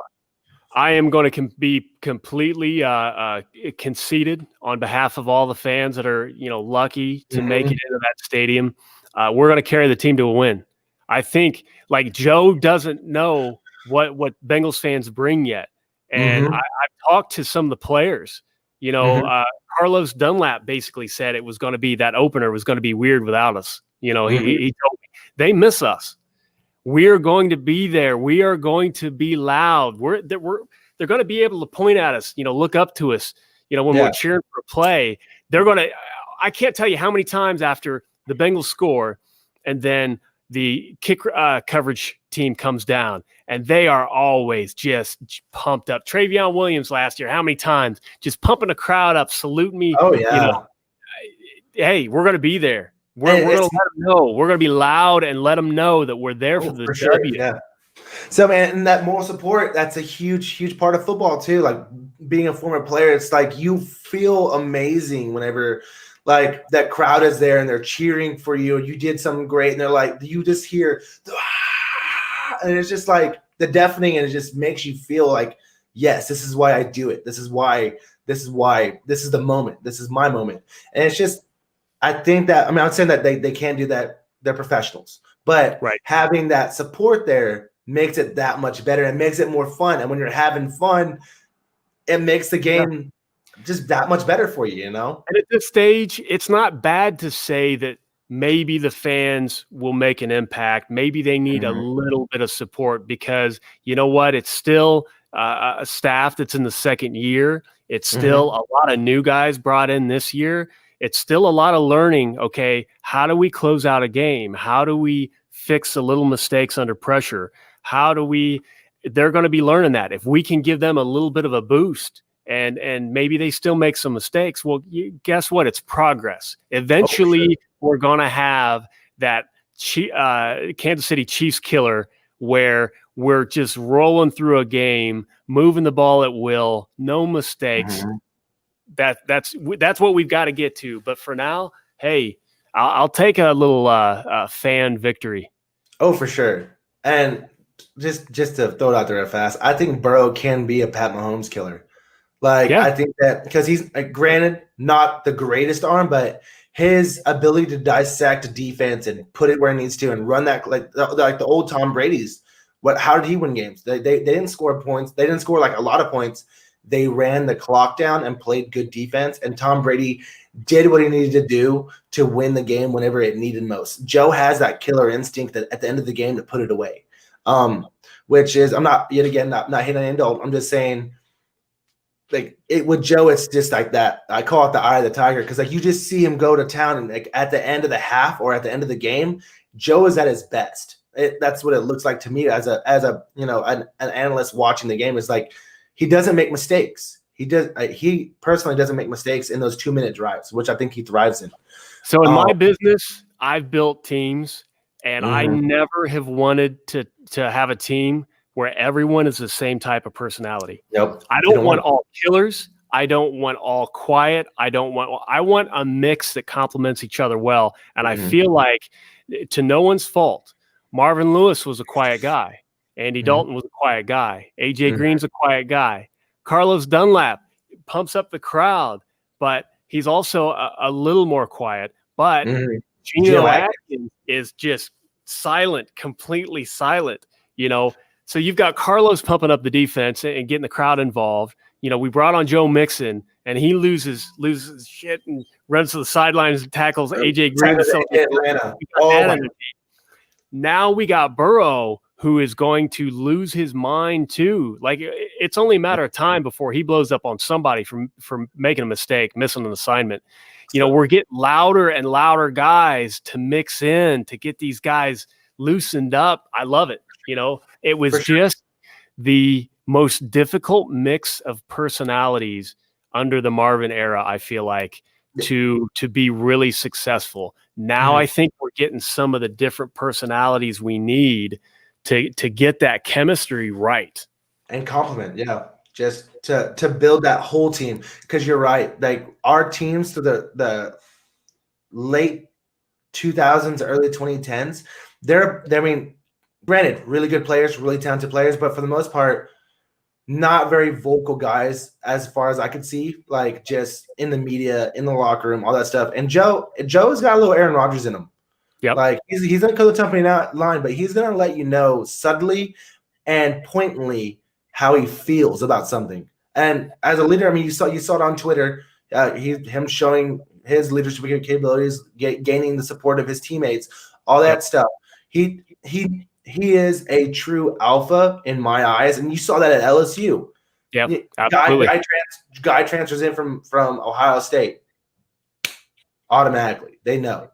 I am going to be completely conceited on behalf of all the fans that are, lucky to make it into that stadium. We're going to carry the team to a win. I think, Joe doesn't know what Bengals fans bring yet. And I've talked to some of the players. Carlos Dunlap basically said it was going to be that opener was going to be weird without us. He told me they miss us. We are going to be there. We are going to be loud. They're going to be able to point at us, look up to us, when we're cheering for a play. They're going to – I can't tell you how many times after the Bengals score and then the kick coverage team comes down, and they are always just pumped up. Travion Williams last year, how many times? Just pumping the crowd up, saluting me. Oh, yeah. Hey, we're going to be there. We're going to let them know. We're going to be loud and let them know that we're there for the W. Sure, yeah. So, man, and that moral support, that's a huge, huge part of football, too. Like, being a former player, it's like you feel amazing whenever, that crowd is there and they're cheering for you. You did something great, and they're like, you just hear, and it's just like the deafening, and it just makes you feel like, yes, this is why I do it. This is the moment. This is my moment. And it's just, I think that, I'm saying that they can't do that. They're professionals. But having that support there makes it that much better. It makes it more fun. And when you're having fun, it makes the game just that much better for you, And at this stage, it's not bad to say that maybe the fans will make an impact. Maybe they need a little bit of support because you know what? It's still a staff that's in the second year. It's still a lot of new guys brought in this year. It's still a lot of learning. Okay, how do we close out a game? How do we fix the little mistakes under pressure? They're going to be learning that. If we can give them a little bit of a boost and maybe they still make some mistakes, well, guess what? It's progress. Eventually, we're going to have that Kansas City Chiefs killer where we're just rolling through a game, moving the ball at will, no mistakes. That's what we've got to get to. But for now, hey, I'll take a little fan victory. Oh, for sure. And just to throw it out there real fast, I think Burrow can be a Pat Mahomes killer. I think that because he's granted not the greatest arm, but his ability to dissect a defense and put it where it needs to and run that like the old Tom Brady's. How did he win games? They didn't score points. They didn't score a lot of points. They ran the clock down and played good defense, and Tom Brady did what he needed to do to win the game whenever it needed most. Joe has that killer instinct that at the end of the game to put it away, which is I'm not hitting an end all. I'm just saying with Joe, it's just like that. I call it the eye of the tiger because you just see him go to town and at the end of the half or at the end of the game, Joe is at his best. That's what it looks like to me as a an analyst watching the game. It's like he doesn't make mistakes. He personally doesn't make mistakes in those 2-minute drives, which I think he thrives in. So in my business, I've built teams, and I never have wanted to have a team where everyone is the same type of personality. Yep. I don't want all killers. I don't want all quiet. I want a mix that complements each other well. And I feel like, to no one's fault, Marvin Lewis was a quiet guy. Andy Dalton was a quiet guy. A.J. Green's a quiet guy. Carlos Dunlap pumps up the crowd, but he's also a little more quiet. But Geno Atkins is just silent, completely silent, So you've got Carlos pumping up the defense and getting the crowd involved. We brought on Joe Mixon, and he loses shit and runs to the sidelines and tackles A.J. Green. Atlanta. Now we got Burrow, who is going to lose his mind too. Like, it's only a matter of time before he blows up on somebody for making a mistake, missing an assignment. We're getting louder and louder guys to mix in to get these guys loosened up. I love it. It was just the most difficult mix of personalities under the Marvin era, I feel like, to be really successful. Now I think we're getting some of the different personalities we need to get that chemistry right. And complement, just to build that whole team. Because you're right, like our teams to the late 2000s, early 2010s, I mean, granted, really good players, really talented players, but for the most part, not very vocal guys as far as I could see, like just in the media, in the locker room, all that stuff. And Joe's got a little Aaron Rodgers in him. Yep. Like he's gonna cut the company line, but he's gonna let you know subtly and pointedly how he feels about something. And as a leader, I mean, you saw it on Twitter. Him showing his leadership capabilities, gaining the support of his teammates, all that stuff. He is a true alpha in my eyes, and you saw that at LSU. Yeah, absolutely. Guy transfers in from Ohio State. Automatically, they know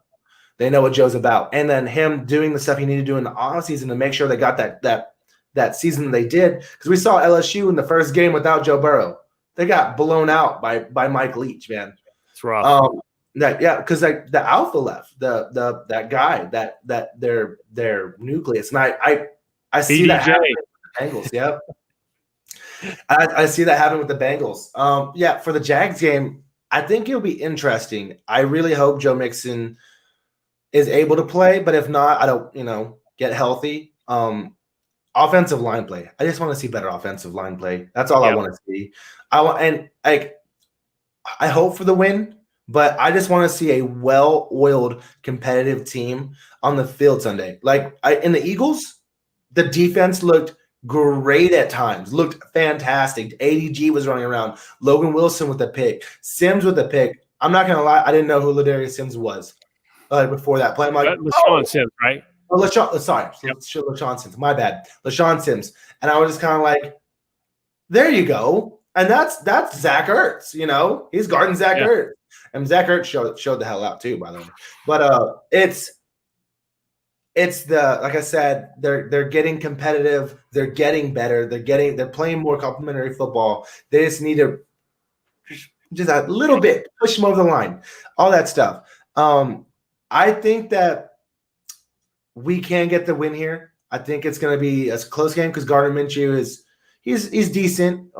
what Joe's about, and then him doing the stuff he needed to do in the offseason to make sure they got that season they did, because we saw LSU in the first game without Joe Burrow. They got blown out by Mike Leach, man. It's rough. Because like the alpha left, that guy, that their nucleus, and I see that happen with the Bengals. Yep. I see that happen with the Bengals. For the Jags game, I think it'll be interesting. I really hope Joe Mixon is able to play, but if not, I don't, get healthy. Offensive line play. I just want to see better offensive line play. That's all I want to see. I hope for the win, but I just want to see a well-oiled, competitive team on the field Sunday. Like in the Eagles, the defense looked great at times, looked fantastic. ADG was running around. Logan Wilson with the pick. Sims with the pick. I'm not going to lie, I didn't know who Ladarius Sims was before that play. I'm like, LaShawn Sims, right? Oh, LaShawn Sims. My bad. LaShawn Sims. And I was just kind of like, there you go. And that's Zach Ertz, He's guarding Zach Ertz. And Zach Ertz showed the hell out too, by the way. But it's the, like I said, they're getting competitive, they're getting better, they're playing more complementary football. They just need to just a little bit push them over the line, all that stuff. I think that we can get the win here. I think it's going to be a close game because Gardner Minshew he's decent.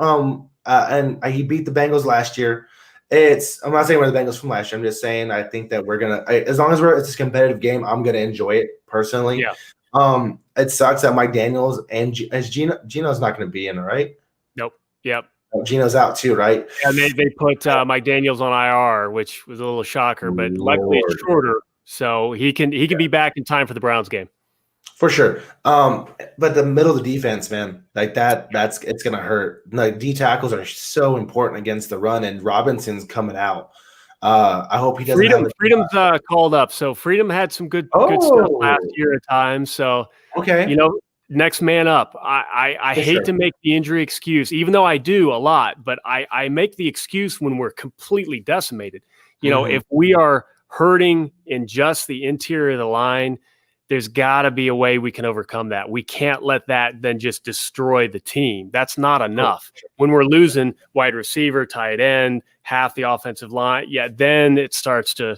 And he beat the Bengals last year. I'm not saying we're the Bengals from last year. I'm just saying I think that we're gonna, as long as it's a competitive game, I'm gonna enjoy it personally. Yeah. It sucks that Mike Daniels and Gino's not gonna be in, right? Nope. Yep. Gino's out too, right? And they put Mike Daniels on IR, which was a little shocker, but luckily it's shorter, so he can be back in time for the Browns game. For sure. But the middle of the defense, man, like it's gonna hurt. Like D tackles are so important against the run, and Robinson's coming out. I hope he doesn't. Freedom's called up, so Freedom had some good stuff last year at times. So okay, next man up. I hate to make the injury excuse, even though I do a lot, but I make the excuse when we're completely decimated. If we are hurting in just the interior of the line, there's got to be a way we can overcome that. We can't let that then just destroy the team. That's not enough. When we're losing wide receiver, tight end, half the offensive line, then it starts to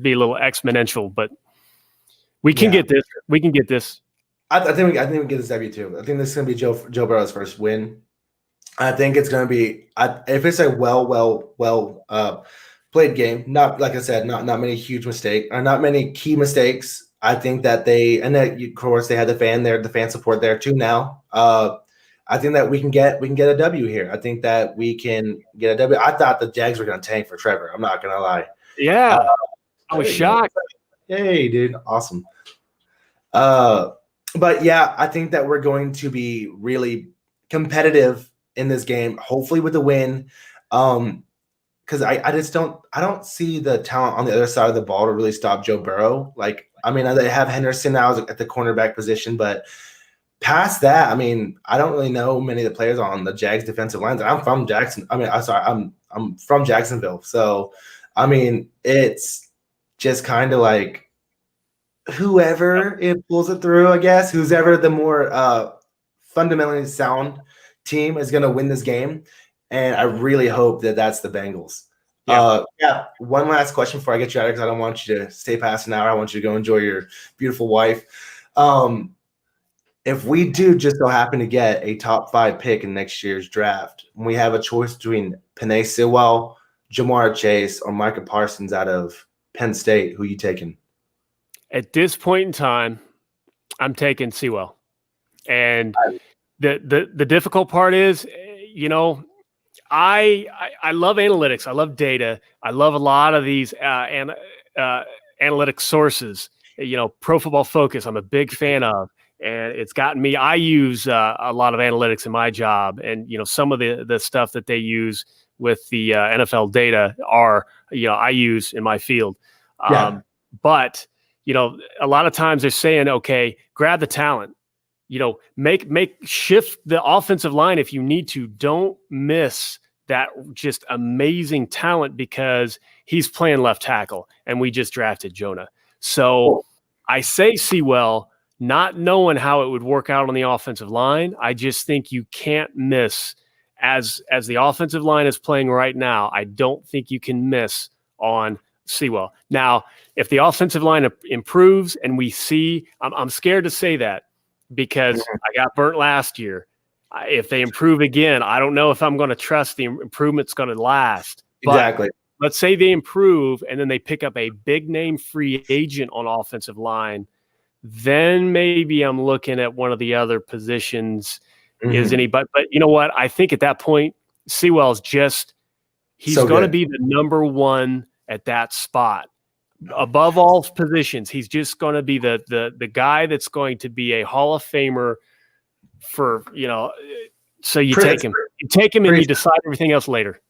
be a little exponential. But we can get this. We can get this. I think we get this W too. I think this is going to be Joe Burrow's first win. I think it's going to be if it's a well played game. Not, like I said, not many huge mistakes, or not many key mistakes. I think that of course they had the fan support there too. Now, I think that we can get a W here. I think that we can get a W. I thought the Jags were going to tank for Trevor. I'm not going to lie. Yeah, I was shocked. Hey, dude, awesome. But yeah, I think that we're going to be really competitive in this game. Hopefully with the win. Because I don't see the talent on the other side of the ball to really stop Joe Burrow. Like I mean, they have Henderson now at the cornerback position, but past that, I mean, I don't really know many of the players on the Jags defensive lines. I'm from Jackson. I mean, I'm from Jacksonville. So, I mean, it's just kind of like whoever it pulls it through, I guess, who's ever the more fundamentally sound team is going to win this game. And I really hope that that's the Bengals. Yeah. One last question before I get you out of here, because I don't want you to stay past an hour. I want you to go enjoy your beautiful wife. If we do just so happen to get a top 5 pick in next year's draft, we have a choice between Penei Sewell, Jamar Chase, or Micah Parsons out of Penn State. Who you taking? At this point in time, I'm taking Sewell. And the difficult part is, you know, I love analytics. I love data. I love a lot of these analytic sources. You know, Pro Football Focus, I'm a big fan of. And it's gotten me. I use a lot of analytics in my job, and you know some of the stuff that they use with the NFL data are I use in my field. But you know, a lot of times they're saying, okay, grab the talent. You know, make shift the offensive line if you need to. Don't miss that just amazing talent because he's playing left tackle, and we just drafted Jonah. So I say Sewell. Not knowing how it would work out on the offensive line, I just think you can't miss as the offensive line is playing right now. I don't think you can miss on Sewell. Now, if the offensive line improves and we see, I'm scared to say that because I got burnt last year. If they improve again, I don't know if I'm going to trust the improvement's going to last. Exactly. But let's say they improve and then they pick up a big name free agent on offensive line. Then maybe I'm looking at one of the other positions. Is anybody? But you know what? I think at that point, Sewell's he's going to be the number one at that spot. Above all positions, he's just going to be the guy that's going to be a Hall of Famer for, so you take him. You take him and you decide everything else later.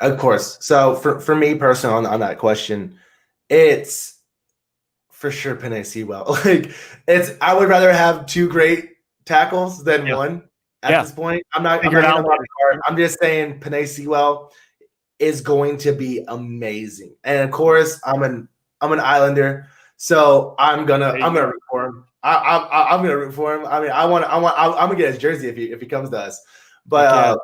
Of course. So for me personally on that question, it's for sure Penei Sewell. I would rather have 2 great tackles than one at this point. I'm just saying Penei Sewell is going to be amazing. And of course, I'm an Islander, so I'm gonna root for him. I'm gonna root for him. I mean, I'm gonna get his jersey if he comes to us. But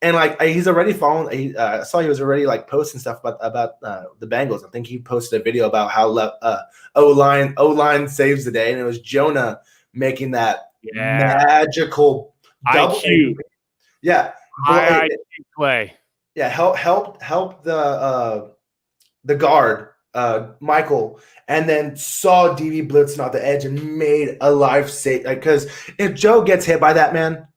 and he's already following. I saw he was already posting stuff about the Bengals. I think he posted a video about how O-line saves the day, and it was Jonah making that magical double IQ. High IQ play. Yeah, help the guard Michael, and then saw DB blitzing off the edge and made a life save. Because if Joe gets hit by that man,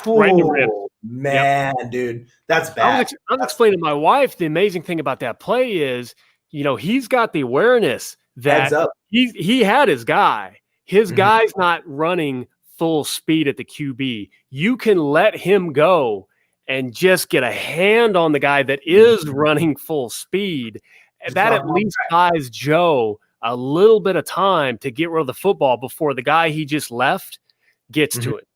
right in the rib. Man, dude, that's bad. I was explaining to my wife the amazing thing about that play is, he's got the awareness that he had his guy. His guy's not running full speed at the QB. You can let him go and just get a hand on the guy that is running full speed. And that at least buys Joe a little bit of time to get rid of the football before the guy he just left gets to it.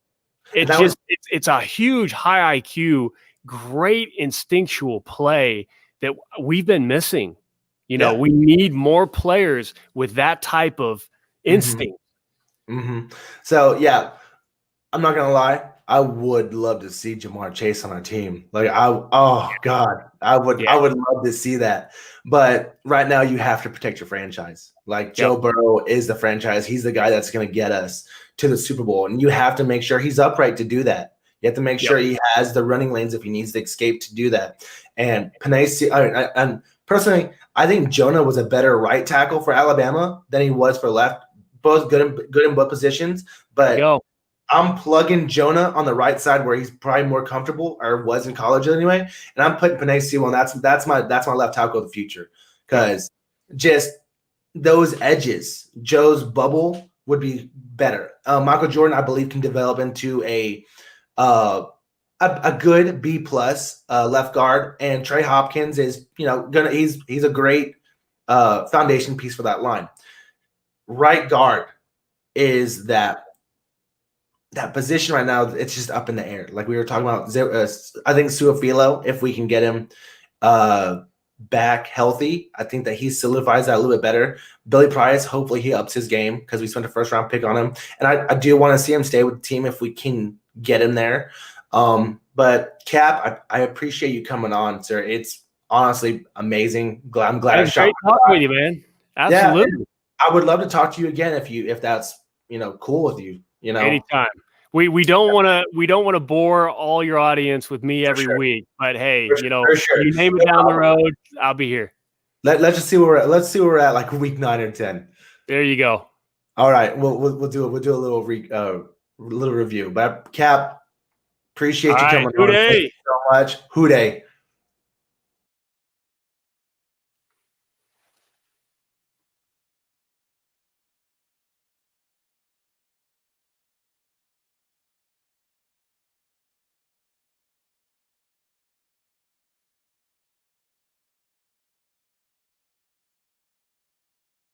It's a huge high IQ, great instinctual play that we've been missing. We need more players with that type of instinct. So I'm not gonna lie, I would love to see Jamar Chase on our team. I would love to see that. But right now you have to protect your franchise. Joe Burrow is the franchise. He's the guy that's gonna get us to the Super Bowl, and you have to make sure he's upright to do that. You have to make sure he has the running lanes if he needs to escape to do that. And and personally, I think Jonah was a better right tackle for Alabama than he was for left. Both good in both positions, but I'm plugging Jonah on the right side where he's probably more comfortable, or was in college anyway, and I'm putting Penei Sewell, and that's my left tackle of the future, because just those edges, Joe's bubble would be better. Michael Jordan, I believe, can develop into a good B+ left guard, and Trey Hopkins is he's a great foundation piece for that line. right guard is that position right now. It's just up in the air. Like we were talking about, I think Suafilo, if we can get him back healthy, I think that he solidifies that a little bit better. Billy Price, hopefully he ups his game because we spent a first round pick on him, and I do want to see him stay with the team if we can get him there. But Cap, I appreciate you coming on, sir. It's honestly amazing. I'm glad I shot. Great talking with you, man. Absolutely. Yeah, I would love to talk to you again if that's cool with you. Anytime. We don't want to bore all your audience with me every week, but hey, you name it down the road, I'll be here. Let's just see where we're at. Let's see where we're at, like week 9 or 10. There you go. All right, we'll do a little review. But Cap, appreciate you coming on. Thank you so much. Houday.